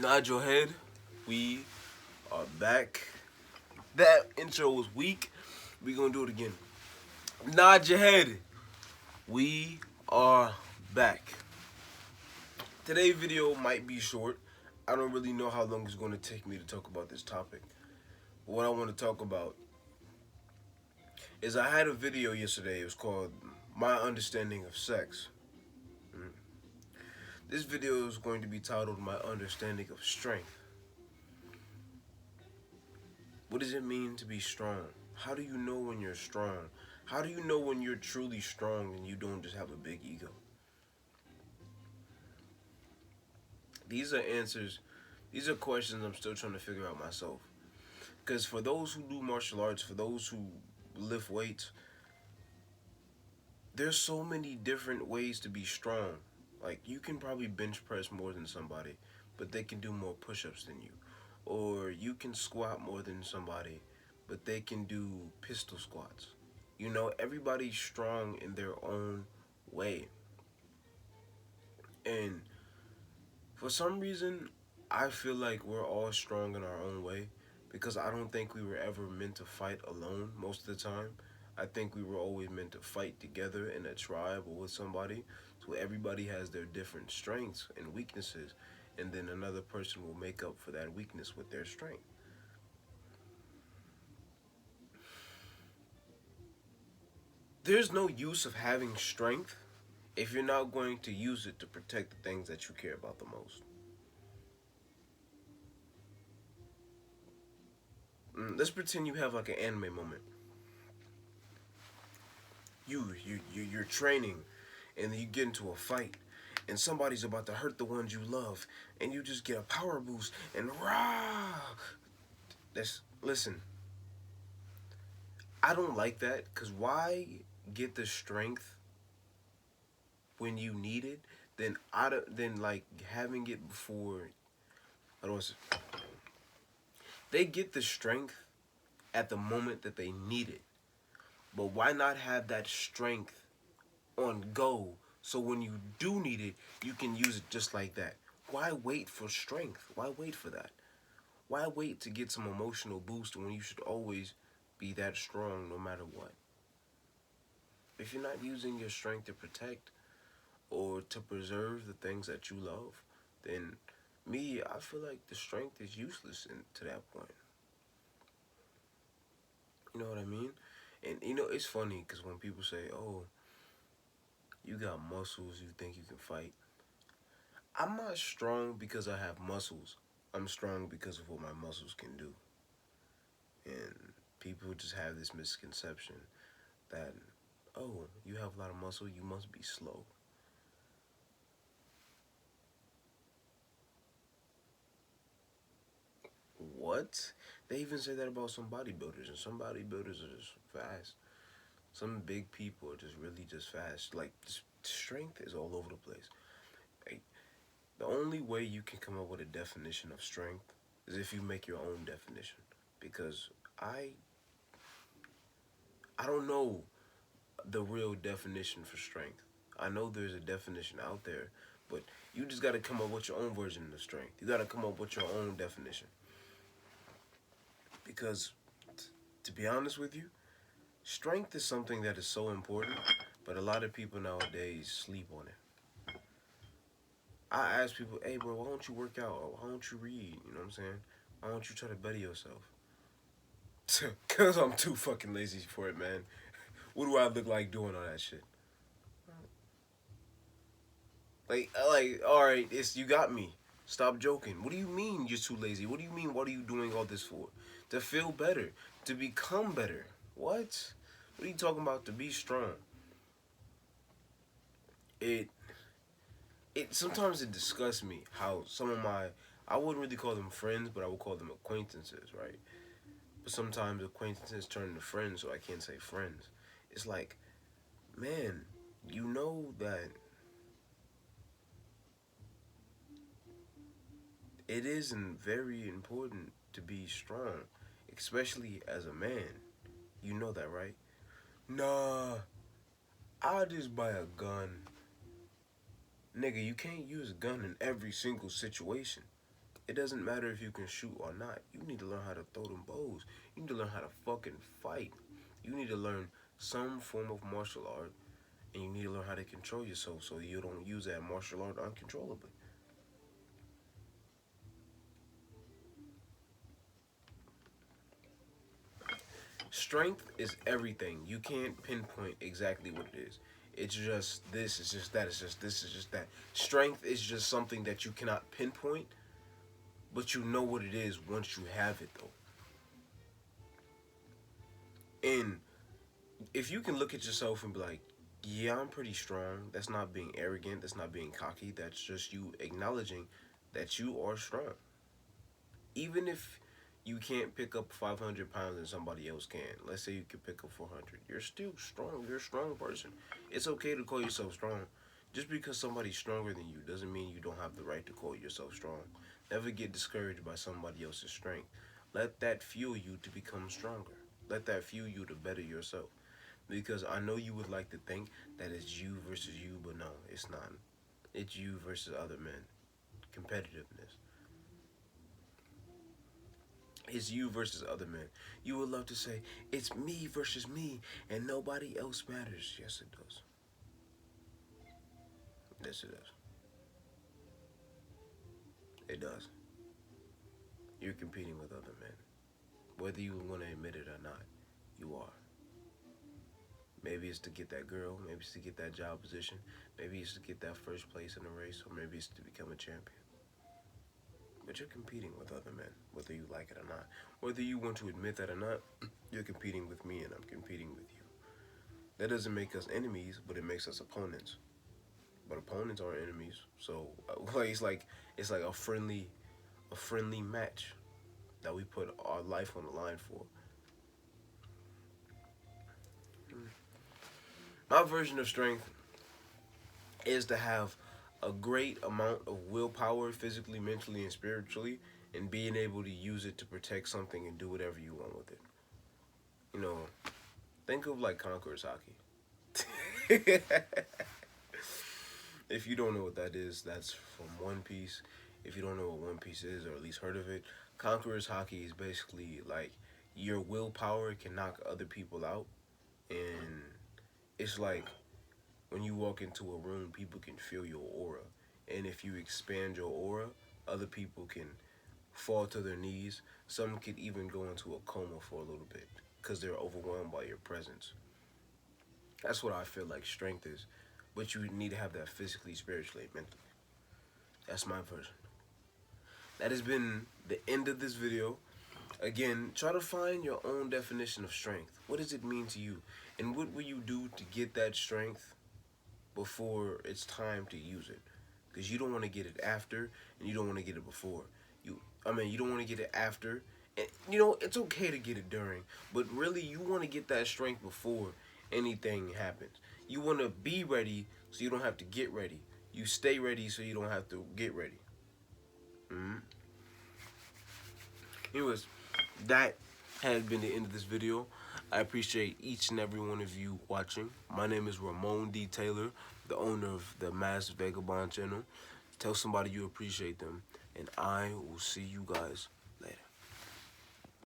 Nod your head. We are back. That intro was weak. We gonna do it again. Nod your head. We are back. Today's video might be short. I don't really know how long it's gonna take me to talk about this topic. But what I want to talk about is I had a video yesterday. It was called "My Understanding of Sex." This video is going to be titled "My Understanding of Strength." What does it mean to be strong? How do you know when you're strong? How do you know when you're truly strong and you don't just have a big ego? These are answers, these are questions I'm still trying to figure out myself. Because for those who do martial arts, for those who lift weights, there's so many different ways to be strong. Like, you can probably bench press more than somebody, but they can do more push ups than you. Or you can squat more than somebody, but they can do pistol squats. You know, everybody's strong in their own way. And for some reason, I feel like we're all strong in our own way because I don't think we were ever meant to fight alone most of the time. I think we were always meant to fight together in a tribe or with somebody. So everybody has their different strengths and weaknesses, and then another person will make up for that weakness with their strength. There's no use of having strength if you're not going to use it to protect the things that you care about the most. Let's pretend you have like an anime moment. You're training, and then you get into a fight, and somebody's about to hurt the ones you love, and you just get a power boost and rah. That's listen. I don't like that because why get the strength when you need it, then like having it before. I don't. They get the strength at the moment that they need it, but why not have that strength on go so when you do need it, you can use it just like that? Why wait for strength? Why wait for that? Why wait to get some emotional boost when you should always be that strong no matter what? If you're not using your strength to protect or to preserve the things that you love, then I feel like the strength is useless to that point. You know what I mean? And it's funny because when people say, "Oh, you got muscles, you think you can fight," I'm not strong because I have muscles. I'm strong because of what my muscles can do. And people just have this misconception that, oh, you have a lot of muscle, you must be slow. What? They even say that about some bodybuilders, and some bodybuilders are just fast. Some big people are just really just fast. Like, strength is all over the place. Like, the only way you can come up with a definition of strength is if you make your own definition. Because I I don't know the real definition for strength. I know there's a definition out there, but you just got to come up with your own version of strength. You got to come up with your own definition. Because, to be honest with you, strength is something that is so important, but a lot of people nowadays sleep on it. I ask people, hey, bro, why don't you work out? Or why don't you read? You know what I'm saying? Why don't you try to better yourself? Because I'm too fucking lazy for it, man. What do I look like doing all that shit? All right, it's you got me. Stop joking. What do you mean you're too lazy? What do you mean? What are you doing all this for? To feel better, to become better. What? What are you talking about? To be strong. It sometimes it disgusts me how some of my I wouldn't really call them friends, but I would call them acquaintances, right? But sometimes acquaintances turn into friends, so I can't say friends. It's like, man, you know that it isn't very important to be strong, especially as a man. You know that, right? Nah, I'll just buy a gun. Nigga, you can't use a gun in every single situation. It doesn't matter if you can shoot or not. You need to learn how to throw them bows. You need to learn how to fucking fight. You need to learn some form of martial art, and you need to learn how to control yourself so you don't use that martial art uncontrollably. Strength is everything. You can't pinpoint exactly what it is. It's just this, it's just that, it's just this, it's just that. Strength is just something that you cannot pinpoint, but you know what it is once you have it, though. And if you can look at yourself and be like, yeah, I'm pretty strong, that's not being arrogant, that's not being cocky, that's just you acknowledging that you are strong. Even if you can't pick up 500 pounds and somebody else can, let's say you can pick up 400, you're still strong. You're a strong person. It's okay to call yourself strong. Just because somebody's stronger than you doesn't mean you don't have the right to call yourself strong. Never get discouraged by somebody else's strength. Let that fuel you to become stronger. Let that fuel you to better yourself. Because I know you would like to think that it's you versus you, but no, it's not. It's you versus other men. Competitiveness. It's you versus other men. You would love to say, it's me versus me, and nobody else matters. Yes, it does. Yes, it does. It does. You're competing with other men. Whether you want to admit it or not, you are. Maybe it's to get that girl, maybe it's to get that job position, maybe it's to get that first place in a race, or maybe it's to become a champion. But you're competing with other men, whether you like it or not. Whether you want to admit that or not, you're competing with me and I'm competing with you. That doesn't make us enemies, but it makes us opponents. But opponents aren't enemies, so it's like a friendly match that we put our life on the line for. My version of strength is to have a great amount of willpower, physically, mentally, and spiritually, and being able to use it to protect something and do whatever you want with it. You know, think of like Conqueror's Haki. If you don't know what that is, that's from One Piece. If you don't know what One Piece is, or at least heard of it, Conqueror's Haki is basically like your willpower can knock other people out, and it's like when you walk into a room, people can feel your aura, and if you expand your aura, other people can fall to their knees. Some could even go into a coma for a little bit because they're overwhelmed by your presence. That's what I feel like strength is, but you need to have that physically, spiritually, mentally. That's my version. That has been the end of this video. Again, try to find your own definition of strength. What does it mean to you? And what will you do to get that strength before it's time to use it? Because you don't want to get it after, and you don't want to get it before. You don't want to get it after. And, it's okay to get it during. But really, you want to get that strength before anything happens. You want to be ready so you don't have to get ready. You stay ready so you don't have to get ready. Mm-hmm. Anyways, that has been the end of this video. I appreciate each and every one of you watching. My name is Ramon D. Taylor, the owner of the Masked Vagabond channel. Tell somebody you appreciate them, and I will see you guys